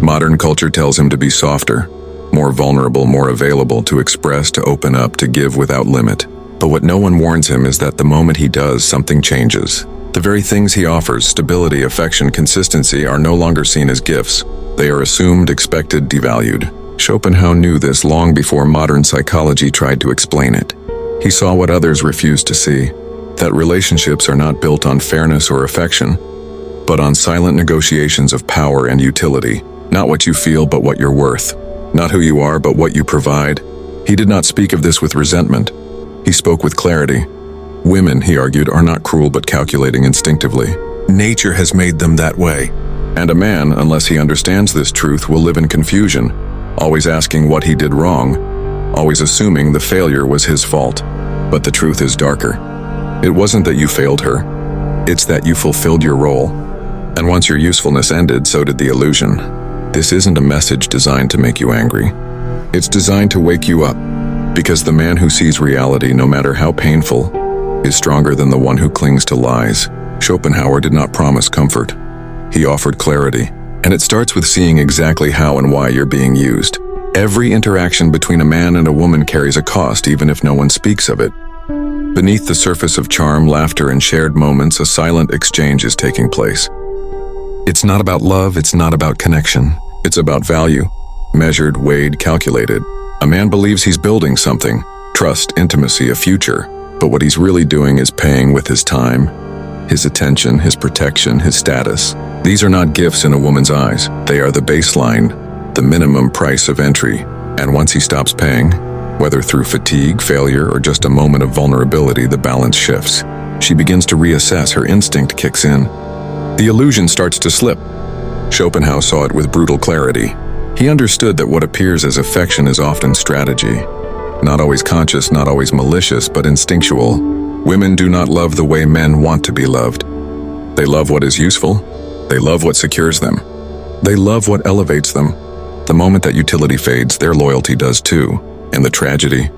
Modern culture tells him to be softer, more vulnerable, more available, to express, to open up, to give without limit. But what no one warns him is that the moment he does, something changes. The very things he offers, stability, affection, consistency, are no longer seen as gifts. They are assumed, expected, devalued. Schopenhauer knew this long before modern psychology tried to explain it. He saw what others refused to see, that relationships are not built on fairness or affection, but on silent negotiations of power and utility. Not what you feel, but what you're worth. Not who you are, but what you provide. He did not speak of this with resentment. He spoke with clarity. Women, he argued, are not cruel but calculating instinctively. Nature has made them that way. And a man, unless he understands this truth, will live in confusion, always asking what he did wrong, always assuming the failure was his fault. But the truth is darker. It wasn't that you failed her. It's that you fulfilled your role. And once your usefulness ended, so did the illusion. This isn't a message designed to make you angry. It's designed to wake you up. Because the man who sees reality, no matter how painful, is stronger than the one who clings to lies. Schopenhauer did not promise comfort. He offered clarity. And it starts with seeing exactly how and why you're being used. Every interaction between a man and a woman carries a cost, even if no one speaks of it. Beneath the surface of charm, laughter, and shared moments, a silent exchange is taking place. It's not about love, it's not about connection. It's about value. Measured, weighed, calculated. A man believes he's building something. Trust, intimacy, a future. But what he's really doing is paying with his time, his attention, his protection, his status. These are not gifts in a woman's eyes. They are the baseline, the minimum price of entry. And once he stops paying, whether through fatigue, failure, or just a moment of vulnerability, the balance shifts. She begins to reassess, her instinct kicks in. The illusion starts to slip. Schopenhauer saw it with brutal clarity. He understood that what appears as affection is often strategy. Not always conscious, not always malicious, but instinctual. Women do not love the way men want to be loved. They love what is useful. They love what secures them. They love what elevates them. The moment that utility fades, their loyalty does too. And the tragedy?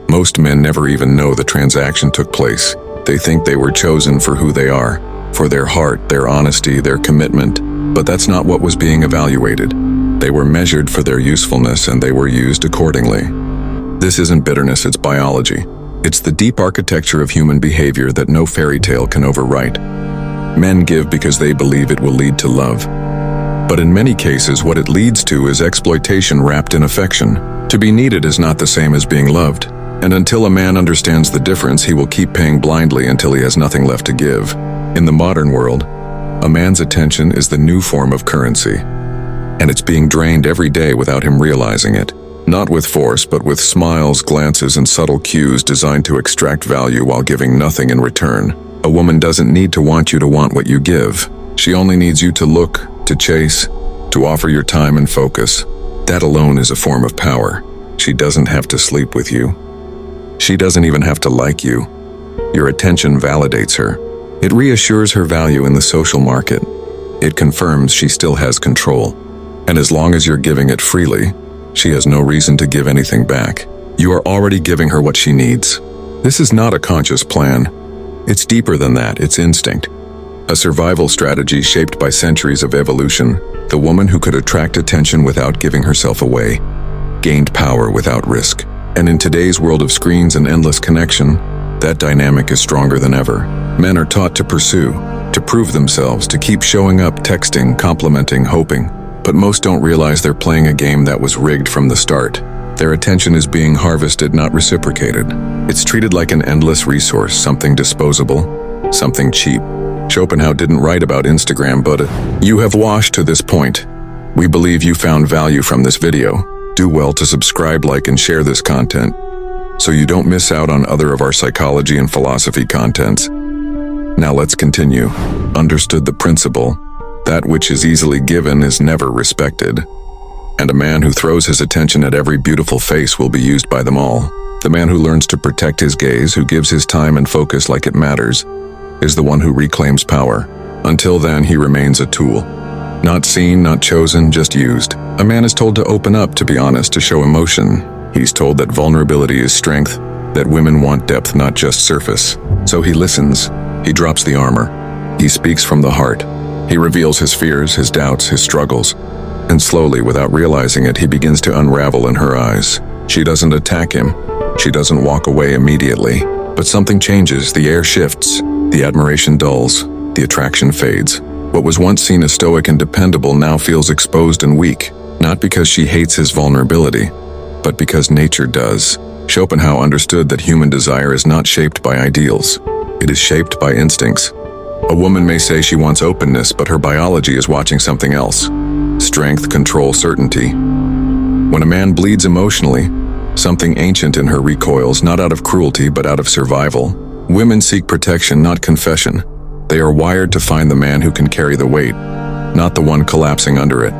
Most men never even know the transaction took place. They think they were chosen for who they are, for their heart, their honesty, their commitment. But that's not what was being evaluated. They were measured for their usefulness and they were used accordingly. This isn't bitterness, it's biology. It's the deep architecture of human behavior that no fairy tale can overwrite. Men give because they believe it will lead to love. But in many cases, what it leads to is exploitation wrapped in affection. To be needed is not the same as being loved. And until a man understands the difference, he will keep paying blindly until he has nothing left to give. In the modern world, a man's attention is the new form of currency. And it's being drained every day without him realizing it. Not with force, but with smiles, glances, and subtle cues designed to extract value while giving nothing in return. A woman doesn't need to want you to want what you give. She only needs you to look, to chase, to offer your time and focus. That alone is a form of power. She doesn't have to sleep with you. She doesn't even have to like you. Your attention validates her. It reassures her value in the social market. It confirms she still has control. And as long as you're giving it freely, she has no reason to give anything back. You are already giving her what she needs. This is not a conscious plan. It's deeper than that, it's instinct. A survival strategy shaped by centuries of evolution. The woman who could attract attention without giving herself away, gained power without risk. And in today's world of screens and endless connection, that dynamic is stronger than ever. Men are taught to pursue, to prove themselves, to keep showing up, texting, complimenting, hoping. But most don't realize they're playing a game that was rigged from the start. Their attention is being harvested, not reciprocated. It's treated like an endless resource, something disposable, something cheap. Schopenhauer didn't write about Instagram, but you have washed to this point. We believe you found value from this video. Do well to subscribe, like, and share this content so you don't miss out on other of our psychology and philosophy contents. Now let's continue. Understood the principle. That which is easily given is never respected. And a man who throws his attention at every beautiful face will be used by them all. The man who learns to protect his gaze, who gives his time and focus like it matters, is the one who reclaims power. Until then, he remains a tool. Not seen, not chosen, just used. A man is told to open up, to be honest, to show emotion. He's told that vulnerability is strength, that women want depth, not just surface. So he listens. He drops the armor. He speaks from the heart. He reveals his fears, his doubts, his struggles. And slowly, without realizing it, he begins to unravel in her eyes. She doesn't attack him. She doesn't walk away immediately. But something changes, the air shifts, the admiration dulls, the attraction fades. What was once seen as stoic and dependable now feels exposed and weak, not because she hates his vulnerability, but because nature does. Schopenhauer understood that human desire is not shaped by ideals. It is shaped by instincts. A woman may say she wants openness, but her biology is watching something else. Strength, control, certainty. When a man bleeds emotionally, something ancient in her recoils, not out of cruelty, but out of survival. Women seek protection, not confession. They are wired to find the man who can carry the weight, not the one collapsing under it.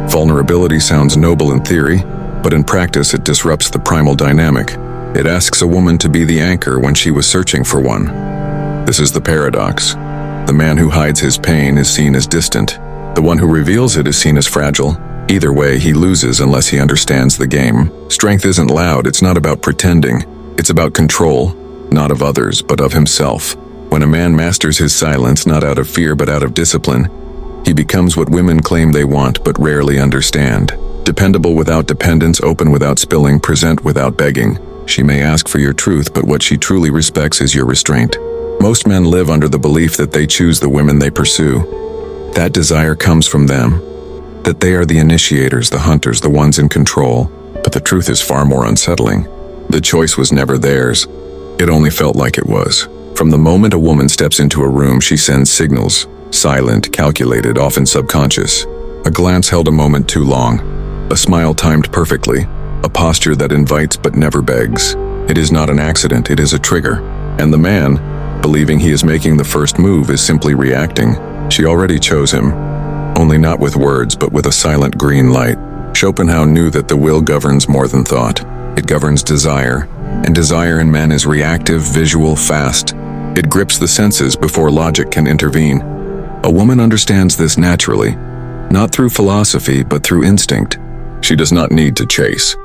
Vulnerability sounds noble in theory, but in practice it disrupts the primal dynamic. It asks a woman to be the anchor when she was searching for one. This is the paradox. The man who hides his pain is seen as distant. The one who reveals it is seen as fragile. Either way, he loses unless he understands the game. Strength isn't loud, it's not about pretending. It's about control, not of others, but of himself. When a man masters his silence, not out of fear but out of discipline, he becomes what women claim they want but rarely understand. Dependable without dependence, open without spilling, present without begging. She may ask for your truth, but what she truly respects is your restraint. Most men live under the belief that they choose the women they pursue. That desire comes from them, that they are the initiators, the hunters, the ones in control. But the truth is far more unsettling. The choice was never theirs. It only felt like it was. From the moment a woman steps into a room, she sends signals. Silent, calculated, often subconscious. A glance held a moment too long. A smile timed perfectly. A posture that invites but never begs. It is not an accident, it is a trigger. And the man, believing he is making the first move, is simply reacting. She already chose him. Only not with words, but with a silent green light. Schopenhauer knew that the will governs more than thought. It governs desire. And desire in men is reactive, visual, fast. It grips the senses before logic can intervene. A woman understands this naturally, not through philosophy, but through instinct. She does not need to chase.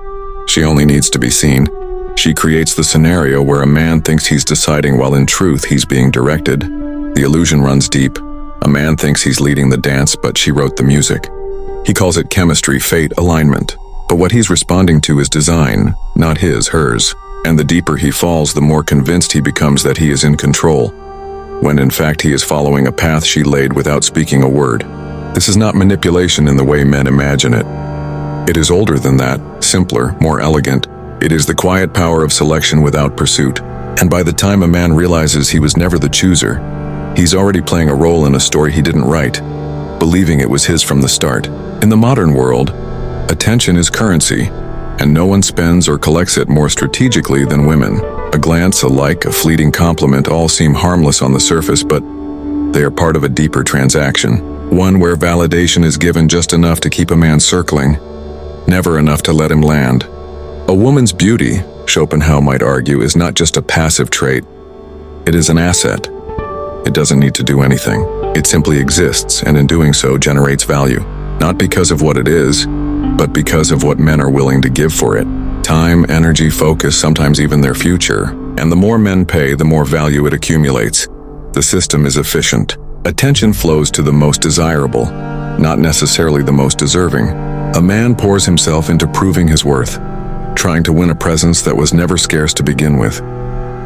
She only needs to be seen. She creates the scenario where a man thinks he's deciding while in truth he's being directed. The illusion runs deep. A man thinks he's leading the dance, but she wrote the music. He calls it chemistry, fate, alignment. But what he's responding to is design, not his, hers. And the deeper he falls, the more convinced he becomes that he is in control, when in fact he is following a path she laid without speaking a word. This is not manipulation in the way men imagine it. It is older than that, simpler, more elegant. It is the quiet power of selection without pursuit. And by the time a man realizes he was never the chooser, he's already playing a role in a story he didn't write, believing it was his from the start. In the modern world, attention is currency, and no one spends or collects it more strategically than women. A glance, a like, a fleeting compliment all seem harmless on the surface, but they are part of a deeper transaction. One where validation is given just enough to keep a man circling, never enough to let him land. A woman's beauty, Schopenhauer might argue, is not just a passive trait. It is an asset. It doesn't need to do anything. It simply exists, and in doing so generates value. Not because of what it is, but because of what men are willing to give for it. Time, energy, focus, sometimes even their future. And the more men pay, the more value it accumulates. The system is efficient. Attention flows to the most desirable, not necessarily the most deserving. A man pours himself into proving his worth, trying to win a presence that was never scarce to begin with.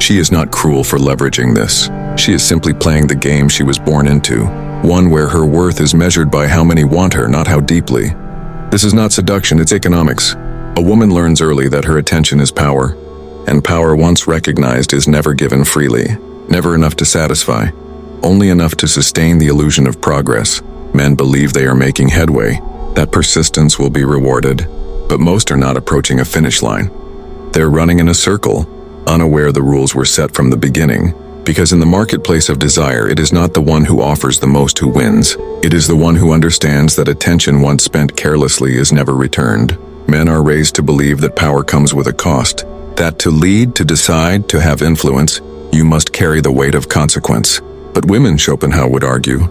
She is not cruel for leveraging this. She is simply playing the game she was born into, one where her worth is measured by how many want her, not how deeply. This is not seduction, it's economics. A woman learns early that her attention is power, and power once recognized is never given freely, never enough to satisfy, only enough to sustain the illusion of progress. Men believe they are making headway, that persistence will be rewarded, but most are not approaching a finish line. They're running in a circle, unaware the rules were set from the beginning. Because in the marketplace of desire, it is not the one who offers the most who wins. It is the one who understands that attention once spent carelessly is never returned. Men are raised to believe that power comes with a cost, that to lead, to decide, to have influence, you must carry the weight of consequence. But women, Schopenhauer would argue,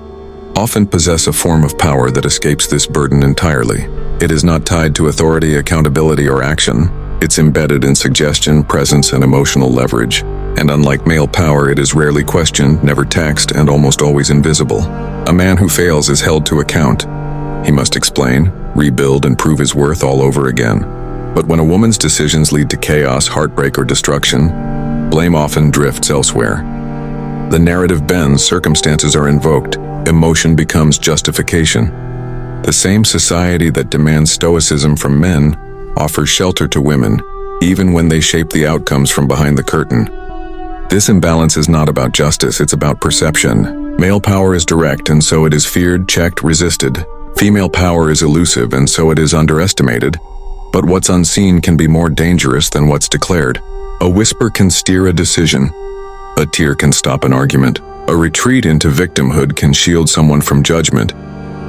often possess a form of power that escapes this burden entirely. It is not tied to authority, accountability, or action. It's embedded in suggestion, presence, and emotional leverage. And unlike male power, it is rarely questioned, never taxed, and almost always invisible. A man who fails is held to account. He must explain, rebuild, and prove his worth all over again. But when a woman's decisions lead to chaos, heartbreak, or destruction, blame often drifts elsewhere. The narrative bends, circumstances are invoked, emotion becomes justification. The same society that demands stoicism from men offers shelter to women, even when they shape the outcomes from behind the curtain. This imbalance is not about justice, it's about perception. Male power is direct, and so it is feared, checked, resisted. Female power is elusive, and so it is underestimated. But what's unseen can be more dangerous than what's declared. A whisper can steer a decision. A tear can stop an argument. A retreat into victimhood can shield someone from judgment,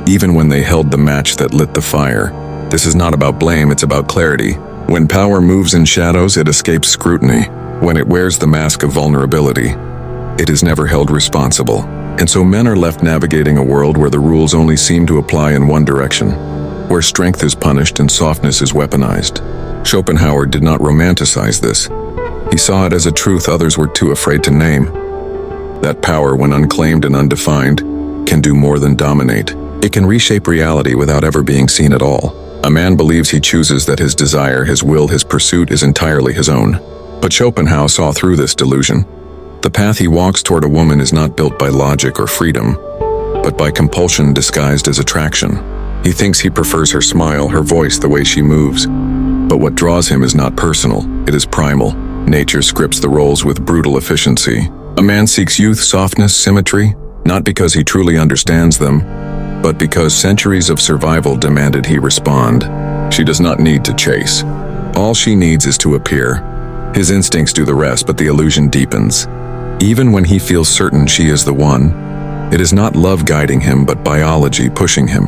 even when they held the match that lit the fire. This is not about blame, it's about clarity. When power moves in shadows, it escapes scrutiny. When it wears the mask of vulnerability, it is never held responsible. And so men are left navigating a world where the rules only seem to apply in one direction, where strength is punished and softness is weaponized. Schopenhauer did not romanticize this. He saw it as a truth others were too afraid to name. That power, when unclaimed and undefined, can do more than dominate. It can reshape reality without ever being seen at all. A man believes he chooses, that his desire, his will, his pursuit is entirely his own. But Schopenhauer saw through this delusion. The path he walks toward a woman is not built by logic or freedom, but by compulsion disguised as attraction. He thinks he prefers her smile, her voice, the way she moves. But what draws him is not personal, it is primal. Nature scripts the roles with brutal efficiency. A man seeks youth, softness, symmetry, not because he truly understands them, but because centuries of survival demanded he respond. She does not need to chase. All she needs is to appear. His instincts do the rest, but the illusion deepens. Even when he feels certain she is the one, it is not love guiding him, but biology pushing him.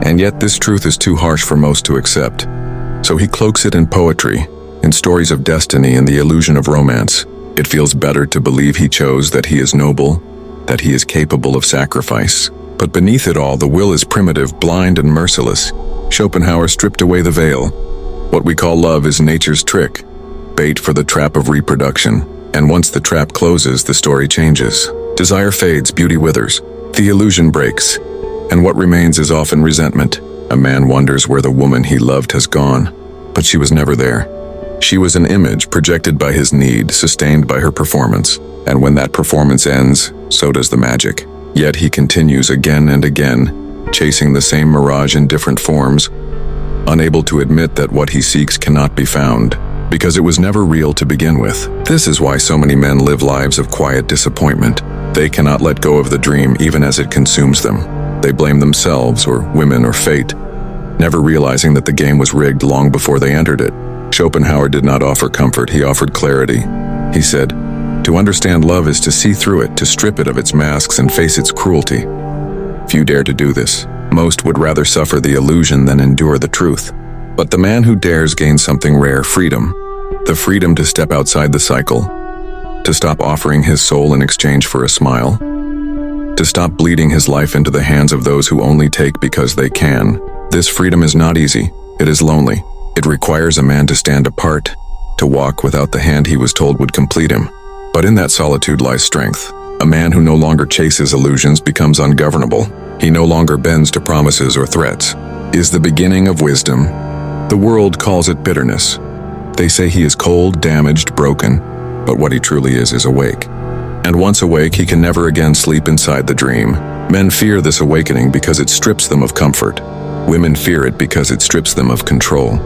And yet this truth is too harsh for most to accept. So he cloaks it in poetry, in stories of destiny and the illusion of romance. It feels better to believe he chose, that he is noble, that he is capable of sacrifice. But beneath it all, the will is primitive, blind, and merciless. Schopenhauer stripped away the veil. What we call love is nature's trick, bait for the trap of reproduction. And once the trap closes, the story changes. Desire fades, beauty withers, the illusion breaks, and what remains is often resentment. A man wonders where the woman he loved has gone, but she was never there. She was an image projected by his need, sustained by her performance. And when that performance ends, so does the magic. Yet he continues again and again, chasing the same mirage in different forms, unable to admit that what he seeks cannot be found, because it was never real to begin with. This is why so many men live lives of quiet disappointment. They cannot let go of the dream even as it consumes them. They blame themselves or women or fate, never realizing that the game was rigged long before they entered it. Schopenhauer did not offer comfort, he offered clarity. He said, "To understand love is to see through it, to strip it of its masks and face its cruelty." Few dare to do this. Most would rather suffer the illusion than endure the truth. But the man who dares gains something rare, freedom. The freedom to step outside the cycle, to stop offering his soul in exchange for a smile, to stop bleeding his life into the hands of those who only take because they can. This freedom is not easy, it is lonely. It requires a man to stand apart, to walk without the hand he was told would complete him. But in that solitude lies strength. A man who no longer chases illusions becomes ungovernable. He no longer bends to promises or threats. Is the beginning of wisdom. The world calls it bitterness. They say he is cold, damaged, broken, but what he truly is awake. And once awake, he can never again sleep inside the dream. Men fear this awakening because it strips them of comfort. Women fear it because it strips them of control.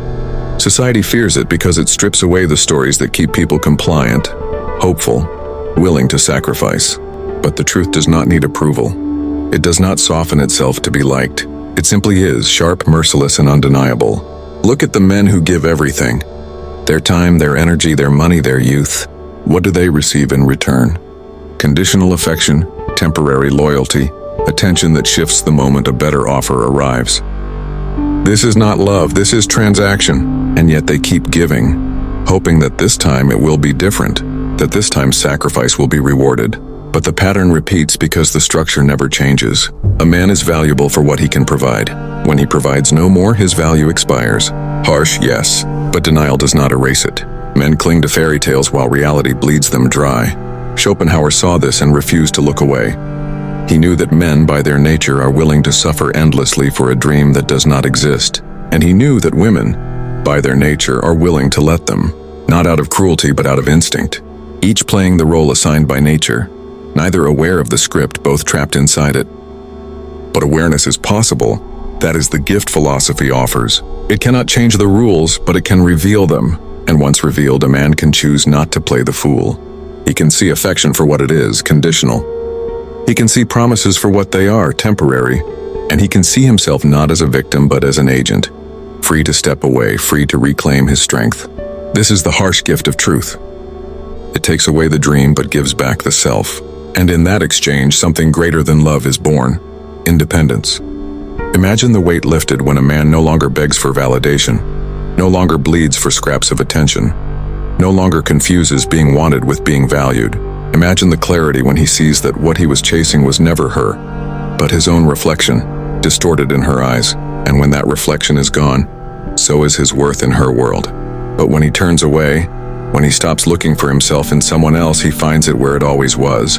Society fears it because it strips away the stories that keep people compliant, hopeful, willing to sacrifice. But the truth does not need approval. It does not soften itself to be liked. It simply is, sharp, merciless, and undeniable. Look at the men who give everything. Their time, their energy, their money, their youth. What do they receive in return? Conditional affection, temporary loyalty, attention that shifts the moment a better offer arrives. This is not love, this is transaction. And yet they keep giving, hoping that this time it will be different, that this time sacrifice will be rewarded. But the pattern repeats because the structure never changes. A man is valuable for what he can provide. When he provides no more, his value expires. Harsh, yes, but denial does not erase it. Men cling to fairy tales while reality bleeds them dry. Schopenhauer saw this and refused to look away. He knew that men by their nature are willing to suffer endlessly for a dream that does not exist, and he knew that women, by their nature, are willing to let them, not out of cruelty but out of instinct, each playing the role assigned by nature, neither aware of the script, both trapped inside it. But awareness is possible. That is the gift philosophy offers. It cannot change the rules, but it can reveal them, and once revealed, a man can choose not to play the fool. He can see affection for what it is, conditional. He can see promises for what they are, temporary, and he can see himself not as a victim but as an agent, free to step away, free to reclaim his strength. This is the harsh gift of truth. It takes away the dream but gives back the self, and in that exchange something greater than love is born: independence. Imagine the weight lifted when a man no longer begs for validation, no longer bleeds for scraps of attention, no longer confuses being wanted with being valued. Imagine the clarity when he sees that what he was chasing was never her, but his own reflection, distorted in her eyes, and when that reflection is gone, so is his worth in her world. But when he turns away, when he stops looking for himself in someone else, he finds it where it always was,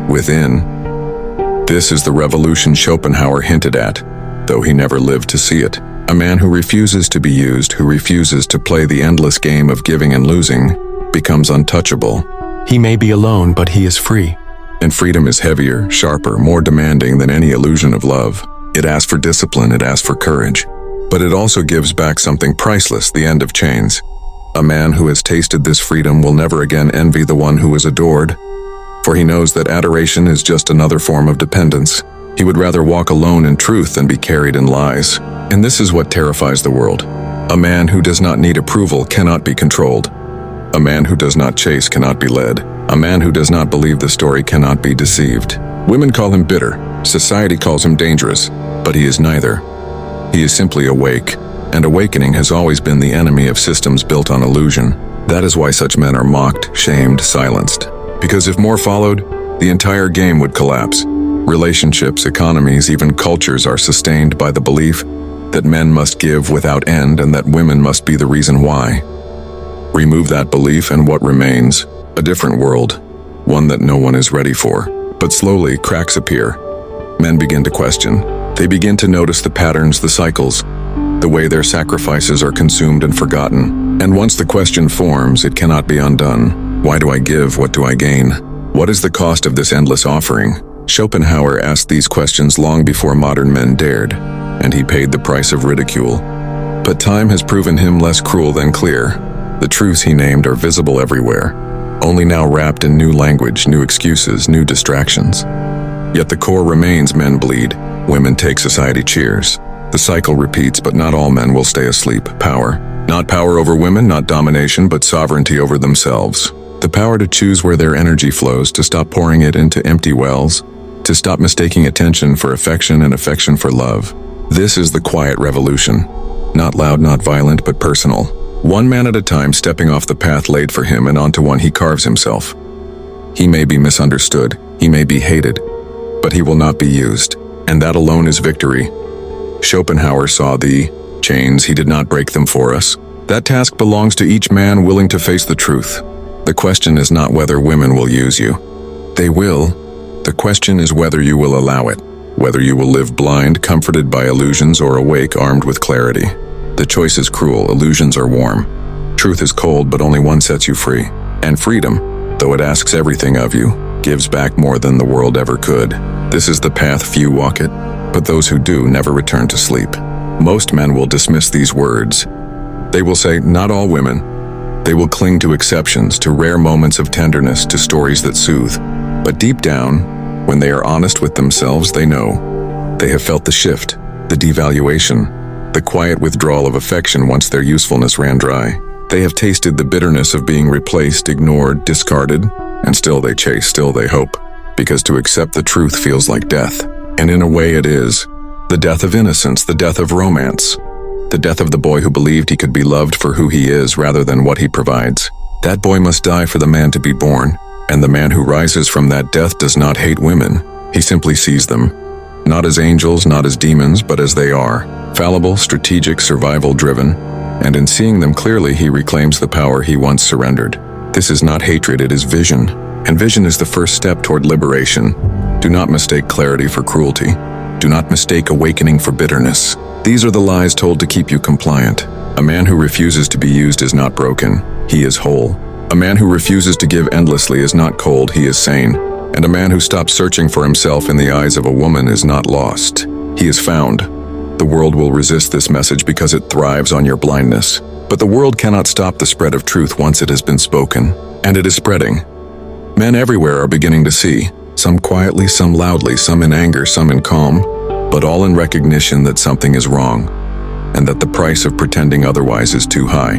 within. This is the revolution Schopenhauer hinted at, though he never lived to see it. A man who refuses to be used, who refuses to play the endless game of giving and losing, becomes untouchable. He may be alone, but he is free. And freedom is heavier, sharper, more demanding than any illusion of love. It asks for discipline, it asks for courage. But it also gives back something priceless, the end of chains. A man who has tasted this freedom will never again envy the one who is adored, for he knows that adoration is just another form of dependence. He would rather walk alone in truth than be carried in lies. And this is what terrifies the world. A man who does not need approval cannot be controlled. A man who does not chase cannot be led. A man who does not believe the story cannot be deceived. Women call him bitter. Society calls him dangerous. But he is neither. He is simply awake. And awakening has always been the enemy of systems built on illusion. That is why such men are mocked, shamed, silenced. Because if more followed, the entire game would collapse. Relationships, economies, even cultures are sustained by the belief that men must give without end and that women must be the reason why. Remove that belief and what remains? A different world, one that no one is ready for. But slowly, cracks appear. Men begin to question. They begin to notice the patterns, the cycles, the way their sacrifices are consumed and forgotten. And once the question forms, it cannot be undone. Why do I give? What do I gain? What is the cost of this endless offering? Schopenhauer asked these questions long before modern men dared, and he paid the price of ridicule. But time has proven him less cruel than clear. The truths he named are visible everywhere, only now wrapped in new language, new excuses, new distractions. Yet the core remains: men bleed, women take, society cheers. The cycle repeats, but not all men will stay asleep. Power. Not power over women, not domination, but sovereignty over themselves. The power to choose where their energy flows, to stop pouring it into empty wells, to stop mistaking attention for affection and affection for love. This is the quiet revolution. Not loud, not violent, but personal. One man at a time, stepping off the path laid for him and onto one he carves himself. He may be misunderstood, he may be hated, but he will not be used, and that alone is victory. Schopenhauer saw the chains, he did not break them for us. That task belongs to each man willing to face the truth. The question is not whether women will use you. They will. The question is whether you will allow it, whether you will live blind, comforted by illusions, or awake, armed with clarity. The choice is cruel, illusions are warm. Truth is cold, but only one sets you free. And freedom, though it asks everything of you, gives back more than the world ever could. This is the path, few walk it, but those who do never return to sleep. Most men will dismiss these words. They will say, not all women. They will cling to exceptions, to rare moments of tenderness, to stories that soothe. But deep down, when they are honest with themselves, they know. They have felt the shift, the devaluation, the quiet withdrawal of affection once their usefulness ran dry. They have tasted the bitterness of being replaced, ignored, discarded, and still they chase, still they hope. Because to accept the truth feels like death. And in a way it is. The death of innocence, the death of romance. The death of the boy who believed he could be loved for who he is rather than what he provides. That boy must die for the man to be born. And the man who rises from that death does not hate women. He simply sees them, not as angels, not as demons, but as they are, fallible, strategic, survival-driven, and in seeing them clearly he reclaims the power he once surrendered. This is not hatred, it is vision, And vision is the first step toward liberation. Do not mistake clarity for cruelty. Do not mistake awakening for bitterness. These are the lies told to keep you compliant. A man who refuses to be used is not broken, he is whole. A man who refuses to give endlessly is not cold, he is sane. And a man who stops searching for himself in the eyes of a woman is not lost, he is found. The world will resist this message because it thrives on your blindness. But the world cannot stop the spread of truth once it has been spoken. And it is spreading. Men everywhere are beginning to see, some quietly, some loudly, some in anger, some in calm, but all in recognition that something is wrong, and that the price of pretending otherwise is too high.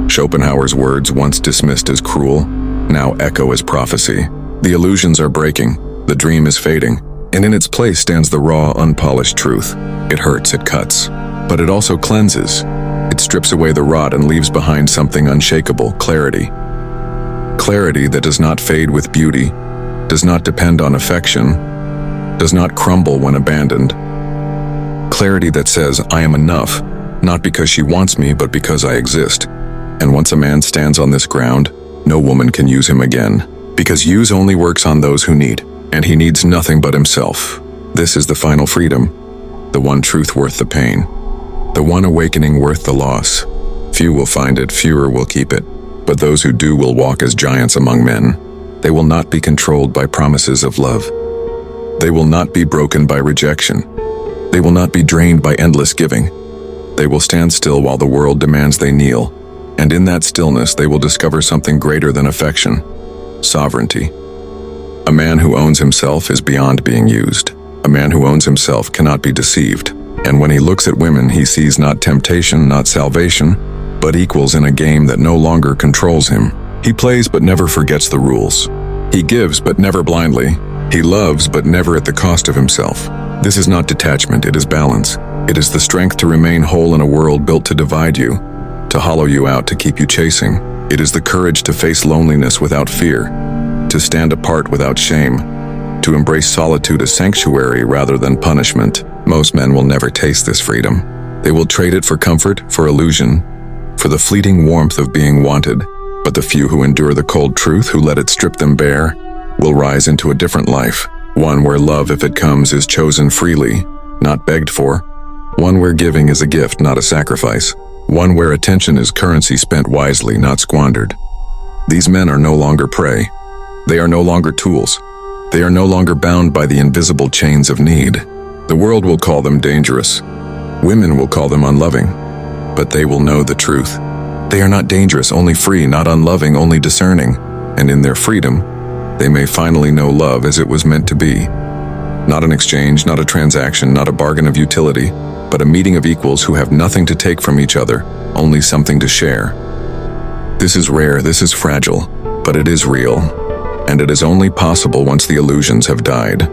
Schopenhauer's words, once dismissed as cruel, now echo as prophecy. The illusions are breaking, the dream is fading, and in its place stands the raw, unpolished truth. It hurts, it cuts, but it also cleanses. It strips away the rot and leaves behind something unshakable, clarity. Clarity that does not fade with beauty, does not depend on affection, does not crumble when abandoned. Clarity that says, I am enough, not because she wants me, but because I exist. And once a man stands on this ground, no woman can use him again, because use only works on those who need, and he needs nothing but himself. This is the final freedom, the one truth worth the pain, the one awakening worth the loss. Few will find it, fewer will keep it. But those who do will walk as giants among men. They will not be controlled by promises of love. They will not be broken by rejection. They will not be drained by endless giving. They will stand still while the world demands they kneel. And in that stillness they will discover something greater than affection: sovereignty. A man who owns himself is beyond being used. A man who owns himself cannot be deceived. And when he looks at women, he sees not temptation, not salvation, but equals in a game that no longer controls him. He plays but never forgets the rules. He gives but never blindly. He loves but never at the cost of himself. This is not detachment, it is balance. It is the strength to remain whole in a world built to divide you, to hollow you out, to keep you chasing. It is the courage to face loneliness without fear, to stand apart without shame, to embrace solitude as sanctuary rather than punishment. Most men will never taste this freedom. They will trade it for comfort, for illusion, for the fleeting warmth of being wanted. But the few who endure the cold truth, who let it strip them bare, will rise into a different life. One where love, if it comes, is chosen freely, not begged for. One where giving is a gift, not a sacrifice. One where attention is currency spent wisely, not squandered. These men are no longer prey. They are no longer tools. They are no longer bound by the invisible chains of need. The world will call them dangerous. Women will call them unloving. But they will know the truth. They are not dangerous, only free, not unloving, only discerning. And in their freedom, they may finally know love as it was meant to be. Not an exchange, not a transaction, not a bargain of utility, but a meeting of equals who have nothing to take from each other, only something to share. This is rare, this is fragile, but it is real. And it is only possible once the illusions have died.